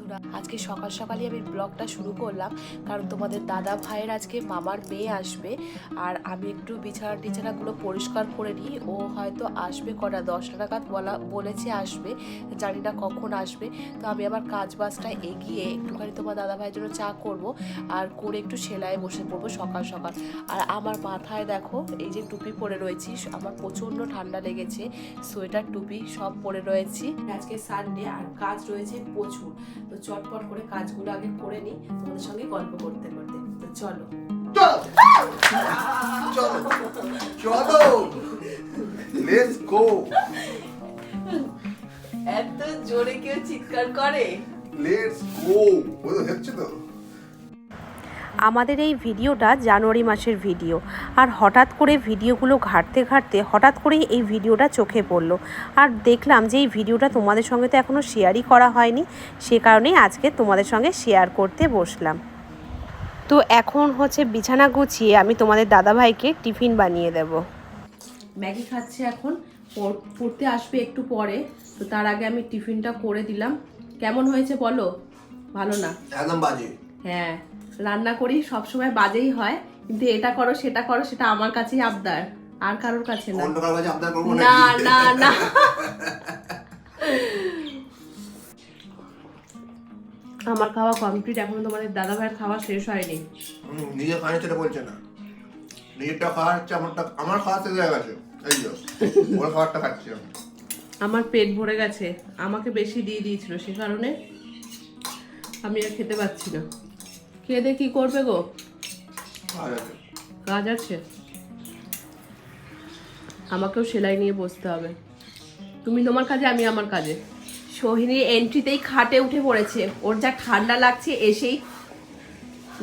বন্ধুরা, আজকে সকাল সকালই আমি ব্লগটা শুরু করলাম, কারণ তোমাদের দাদা ভাইয়ের আজকে মামার মেয়ে আসবে। আর আমি একটু বিছানাগুলো পরিষ্কার করে নিই। ও হয়তো আসবে কটা 10টা নাগাদ বলেছে আসবে, জানি না কখন আসবে। তো আমি আমার কাজ বাজটা এগিয়ে একটুখানি তোমার দাদা ভাইয়ের জন্য চা করব, আর করে একটু সেলাই বসে পড়বো সকাল সকাল। আর আমার মাথায় দেখো এই যে টুপি পরে রয়েছি, আমার প্রচণ্ড ঠান্ডা লেগেছে, সোয়েটার টুপি সব পরে রয়েছি। আজকে সানডে আর কাজ রয়েছে প্রচুর, তো চটপট করে কাজগুলো আগে করে নিই তোমাদের সঙ্গে গল্প করতে করতে। তো চলো লেটস গো। এত জোরে কেউ চিৎকার করে? লেটস গো হচ্ছে তো। আমাদের এই ভিডিওটা জানুয়ারি মাসের ভিডিও, আর হঠাৎ করে ভিডিওগুলো ঘাঁটতে ঘাঁটতে হঠাৎ করেই এই ভিডিওটা চোখে পড়লো। আর দেখলাম যে এই ভিডিওটা তোমাদের সঙ্গে তো এখনও শেয়ারই করা হয়নি, সে কারণেই আজকে তোমাদের সঙ্গে শেয়ার করতে বসলাম। তো এখন হচ্ছে বিছানা গুছিয়ে আমি তোমাদের দাদাভাইকে টিফিন বানিয়ে দেব। ম্যাগি খাচ্ছে এখন, পড়তে আসবে একটু পরে, তো তার আগে আমি টিফিনটা করে দিলাম। কেমন হয়েছে বলো? ভালো না? একদম বাজে। হ্যাঁ, রান্না করি সবসময় বাজেই হয়, কিন্তু এটা করো সেটা করো, সেটা আমার কাছেই আবদার, আর কারোর কাছে না। অন্য কারোর কাছে আবদার করব না না না। আমার খাওয়া কমপ্লিট, এখন তোমাদের দাদা ভাইয়ের খাওয়া শেষ হয়নি। নিজে খাওয়া সেটা বলছে না, নিজেরটা খাওয়া হচ্ছে, আমার খাওয়া শেষ হয়ে গেছে, এই যে ওর খাবারটা খাচ্ছি আমি। আমার পেট ভরে গেছে, আমাকে বেশি দিয়ে দিয়েছিল, সে কারণে আমি আর খেতে পাচ্ছি না। খেয়ে দিয়ে কি করবে গো? কাজ আছে, আমাকেও সেলাই নিয়ে বসতে হবে। তুমি তোমার কাজে, আমি আমার কাজে। সোহিনীর এন্ট্রিতেই খাটে উঠে পড়েছে, ওর যা ঠান্ডা লাগছে এসেই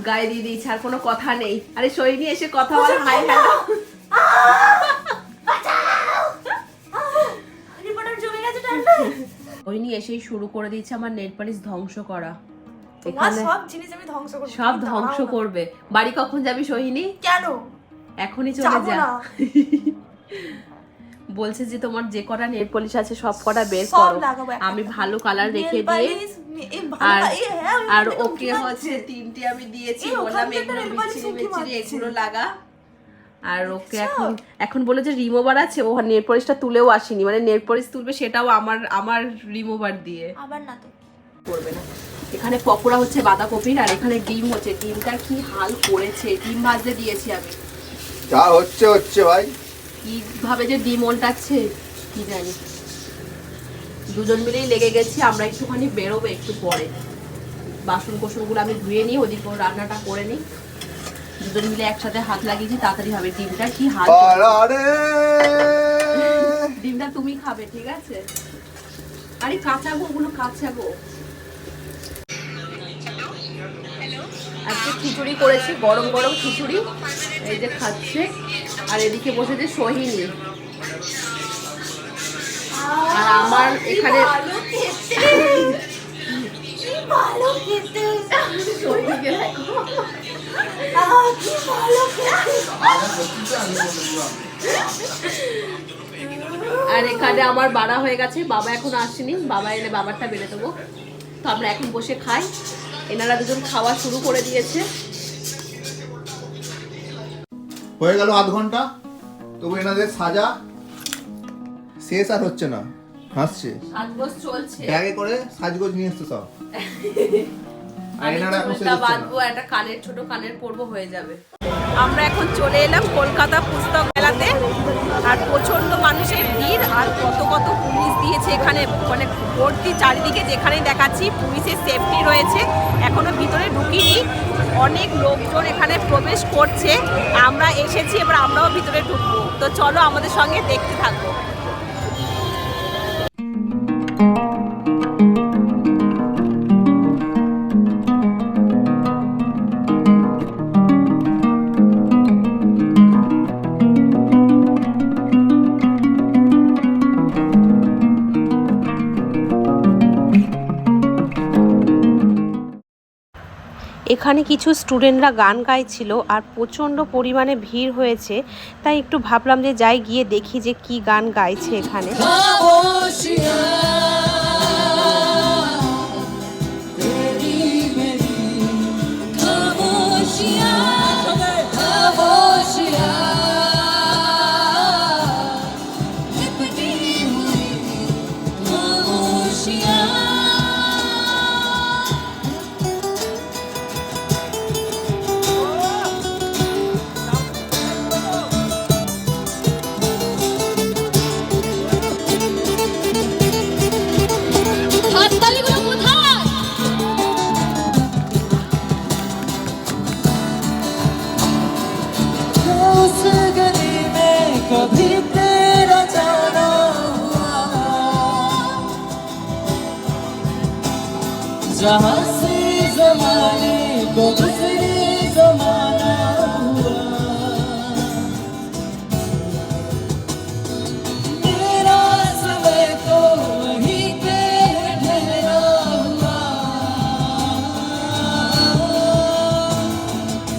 গায়ে দিয়ে দিয়েছে, আর কোনো কথা নেই। আরে সোহিনী এসে কথা বলে, হাই হ্যালো। সোহিনী এসেই শুরু করে দিয়েছে আমার নেল পালিশ ধ্বংস করা। এখানে সব জিনিস আমি ধ্বংস করব, সব ধ্বংস করবে। বাড়ি কখন যাবি সোহিনী? কেন? এখনই চলে যা। বলছে যে তোমার যে কটা নেল পলিশ আছে সব কটা বের করো, আমি ভালো কালার রেখে দিয়ে। আর ওকে হচ্ছে 3টে আমি দিয়েছি, বললাম এগুলো মিচড়ি এগুলো লাগা। আর ওকে এখন বলে যে রিমুভার আছে, ও নেল পলিশটা তুলেও আসেনি, মানে নেল পলিশ তুলবে সেটাও আমার রিমুভার দিয়ে। আবার না তো করবে না। এখানে পকোড়া হচ্ছে বাঁধাকপির, আর এখানে ডিম হচ্ছে। ডিমটার কি হাল করেছে, ডিম ভাজতে দিয়েছি আমি, যা হচ্ছে হচ্ছে ভাই। কিভাবে যে ডিম ওল্টাচ্ছে কি জানি। দুজন মিলেই লেগে গেছি, আমরা একটুখানি বেরোবো একটু পরে। বাসন কোসনগুলো আমি ধুয়ে নিই, ওদিকে রান্নাটা করে নিই। দুজন মিলে একসাথে হাত লাগিয়েছি, তাড়াতাড়ি হবে। ডিমটা কি হাল, ডিমটা তুমি খাবে, ঠিক আছে? আরে কাঁচাবো, ওগুলো কাঁচাবো। আজকে খিচুড়ি করেছি, গরম গরম খিচুড়ি, এই যে খাচ্ছে। আর এদিকে বসেছে সোহিনী। আর আমার এখানে আর এখানে আমার বাড়া হয়ে গেছে, বাবা এখন আসেনি, বাবা এলে বাবারটা বেড়ে দেবো। তো আমরা এখন বসে খাই, এনারা দুজন খাওয়া শুরু করে দিয়েছে। হয়ে গেল আধ ঘন্টা, তবু এনাদের সাজা শেষ আর হচ্ছে না। হাসছে, সাজগোজ চলছে, ব্যাগে করে সাজগোজ নিয়ে এসছে সব। আমি চুলটা বাঁধবো, একটা কানের ছোট কানের পরবো, হয়ে যাবে। আমরা এখন চলে এলাম কলকাতা পুস্তক মেলাতে, আর প্রচন্ড মানুষের ভিড়, আর কত কত পুলিশ দিয়েছে এখানে, মানে ভর্তি চারিদিকে। যেখানে দেখাচ্ছি পুলিশের সেফটি রয়েছে। এখনো ভিতরে ঢুকিনি, অনেক লোকজন এখানে প্রবেশ করছে। আমরা এসেছি, এবার আমরাও ভিতরে ঢুকবো। তো চলো আমাদের সঙ্গে দেখতে থাকবো। এখানে কিছু স্টুডেন্টরা গান গাইছিল, আর প্রচণ্ড পরিমাণে ভিড় হয়েছে, তাই একটু ভাবলাম যে যাই গিয়ে দেখি যে কি গান গাইছে এখানে। जहाँ से ज़माने को गुज़रे ज़माना हुआ, मेरा समय तो वहीं पे ठहरा हुआ।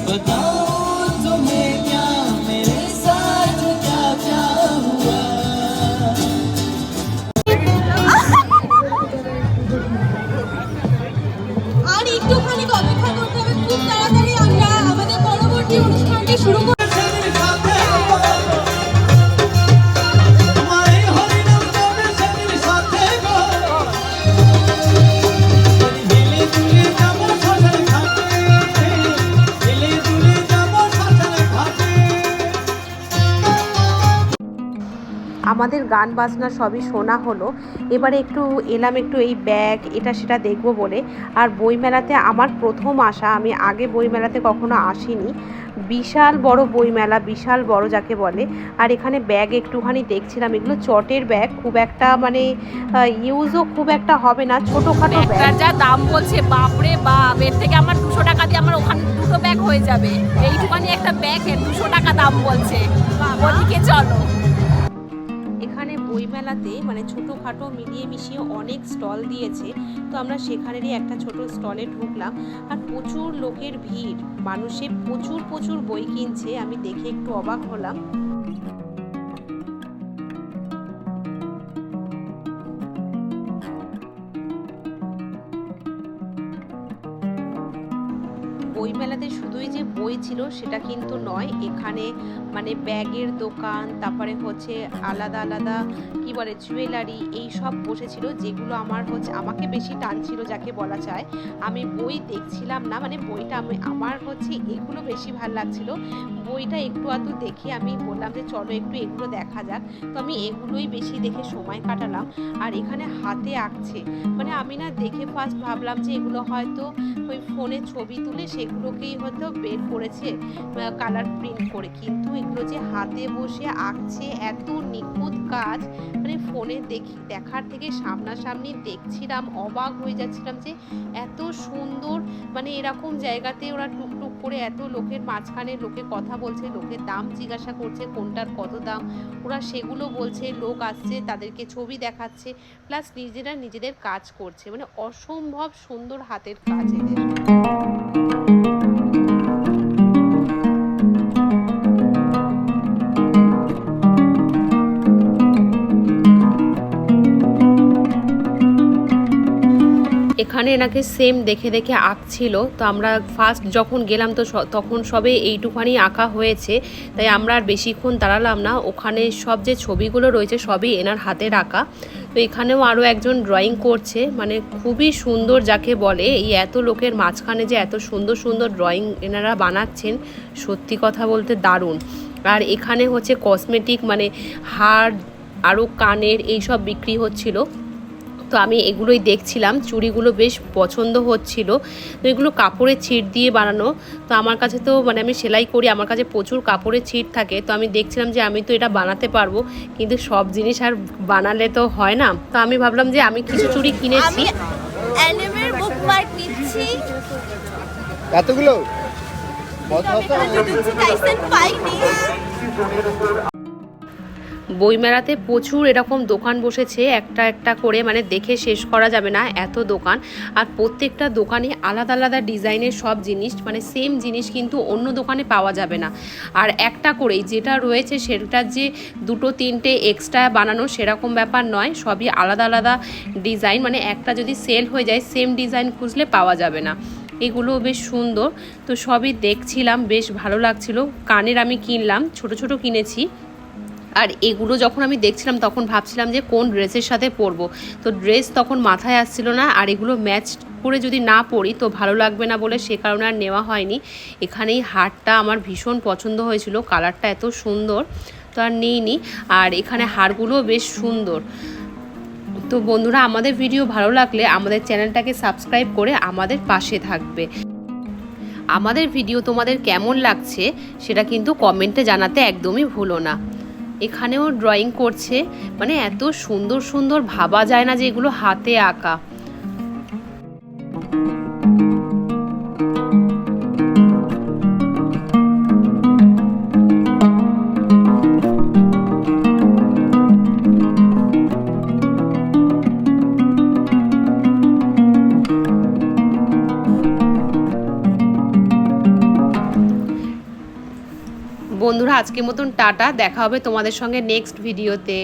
बताऊं तुम्हें क्या मेरे साथ क्या क्या हुआ। আর একটুখানি অপেক্ষা করতে হবে, খুব তাড়াতাড়ি আমরা আমাদের পরবর্তী অনুষ্ঠানটি শুরু করব। আমাদের গান বাজনা সবই শোনা হলো। এবারে একটু এলাম একটু এই ব্যাগ এটা সেটা দেখব বলে। আর বইমেলাতে আমার প্রথম আসা, আমি আগে বইমেলাতে কখনো আসিনি। বিশাল বড় বইমেলা, বিশাল বড় যাকে বলে। আর এখানে ব্যাগ একটুখানি দেখছিলাম, এগুলো চটের ব্যাগ, খুব একটা মানে ইউজও খুব একটা হবে না, ছোটোখাটো ব্যাগ। ব্যাগটার যা দাম বলছে বাপরে বাপ, এর থেকে আমার 200 টাকা দিয়ে আমার ওখানে 2টো ব্যাগ হয়ে যাবে। এইটুখানি একটা ব্যাগ 200 টাকা দাম বলছে। ওদিকে চলো। এখানে বইমেলাতে মানে ছোটোখাটো মিলিয়ে মিশিয়ে অনেক স্টল দিয়েছে, তো আমরা সেখানেরই একটা ছোট স্টলে ঢুকলাম। আর প্রচুর লোকের ভিড়, মানুষে প্রচুর প্রচুর বই কিনছে, আমি দেখে একটু অবাক হলাম। বইমেলাতে শুধুই যে বই ছিল সেটা কিন্তু নয়, এখানে মানে ব্যাগের দোকান, তারপরে হচ্ছে আলাদা আলাদা কি বলে জুয়েলারি, এই সব বসেছিল, যেগুলো আমাকে বেশি টানছিল যাকে বলা যায়। আমি বই দেখছিলাম না, মানে বইটা আমার এগুলো বেশি ভালো লাগছিল। বইটা একটু আধটু দেখে আমি বললাম যে চলো একটু এগুলো দেখা যাক, তো আমি এগুলোই বেশি দেখে সময় কাটালাম। আর এখানে হাতে আঁকছে, মানে আমি না দেখে ফার্স্ট ভাবলাম যে এগুলো হয়তো ওই ফোনে ছবি তুলে সেগুলোকেই হয়তো বের করেছে কালার প্রিন্ট করে, কিন্তু এগুলো যে হাতে বসে আঁকছে, এত নিখুঁত কাজ, মানে ফোনে দেখার থেকে সামনাসামনি দেখছিলাম, অবাক হয়ে যাচ্ছিলাম যে এত সুন্দর, মানে এরকম জায়গাতে ওরা টুকটুক করে এত লোকের মাঝখানে লোকে কথা বলছে, লোকের দাম জিজ্ঞাসা করছে কোনটার কত দাম, ওরা সেগুলো বলছে, লোক আসছে তাদেরকে ছবি দেখাচ্ছে, প্লাস নিজেরা নিজেদের কাজ করছে, মানে অসম্ভব সুন্দর হাতের কাজ এদের। এখানে এনাকে সেম দেখে দেখে আঁকছিল, তো আমরা ফার্স্ট যখন গেলাম তো তখন সবে এইটুখানি আঁকা হয়েছে, তাই আমরা আর বেশিক্ষণ দাঁড়ালাম না, ওখানে সব যে ছবিগুলো রয়েছে সবই এনার হাতের আঁকা। তো এখানেও আরও একজন ড্রয়িং করছে, মানে খুবই সুন্দর যাকে বলে, এই এত লোকের মাঝখানে যে এত সুন্দর সুন্দর ড্রয়িং এনারা বানাচ্ছেন, সত্যি কথা বলতে দারুণ। আর এখানে হচ্ছে কসমেটিক, মানে হার আরও কানের এইসব বিক্রি হচ্ছিল, তো আমি এগুলোই দেখছিলাম, চুড়িগুলো বেশ পছন্দ হচ্ছিল। তো এগুলো কাপড়ের ছিট দিয়ে বানানো, তো আমার কাছে তো মানে আমি সেলাই করি, আমার কাছে প্রচুর কাপড়ের ছিট থাকে, তো আমি দেখছিলাম যে আমি তো এটা বানাতে পারবো, কিন্তু সব জিনিস আর বানালে তো হয় না, তো আমি ভাবলাম যে আমি কিছু চুড়ি কিনেছি। অ্যানিমের বুকমার্ক নিচ্ছি, এতগুলো টাইসন পাইনি। বইমেলাতে প্রচুর এরকম দোকান বসেছে, একটা একটা করে, মানে দেখে শেষ করা যাবে না এত দোকান। আর প্রত্যেকটা দোকানে আলাদা আলাদা ডিজাইনের সব জিনিস, মানে সেম জিনিস কিন্তু অন্য দোকানে পাওয়া যাবে না। আর একটা করেই যেটা রয়েছে সেটার যে 2-3টে এক্সট্রা বানানো সেরকম ব্যাপার নয়, সবই আলাদা আলাদা ডিজাইন, মানে একটা যদি সেল হয়ে যায় সেম ডিজাইন খুঁজলে পাওয়া যাবে না। এগুলো বেশ সুন্দর, তো সবই দেখছিলাম, বেশ ভালো লাগছিল। কানের আমি কিনলাম, ছোট ছোট কিনেছি। আর এগুলো যখন আমি দেখছিলাম তখন ভাবছিলাম যে কোন ড্রেসের সাথে পরবো, তো ড্রেস তখন মাথায় আসছিল না, আর এগুলো ম্যাচ করে যদি না পরি তো ভালো লাগবে না বলে সে কারণে আর নেওয়া হয়নি। এখানেই হারটা আমার ভীষণ পছন্দ হয়েছিল, কালারটা এত সুন্দর, তো আর নিইনি। আর এখানে হারগুলোও বেশ সুন্দর। তো বন্ধুরা, আমাদের ভিডিও ভালো লাগলে আমাদের চ্যানেলটাকে সাবস্ক্রাইব করে আমাদের পাশে থাকবে। আমাদের ভিডিও তোমাদের কেমন লাগছে সেটা কিন্তু কমেন্টে জানাতে একদমই ভুলো না। এখানেও ড্রয়িং করছে, মানে এত সুন্দর সুন্দর, ভাবা যায় না যে এগুলো হাতে আঁকা। বন্ধুরা আজকের মতন টাটা, দেখা হবে তোমাদের সঙ্গে নেক্সট ভিডিওতে।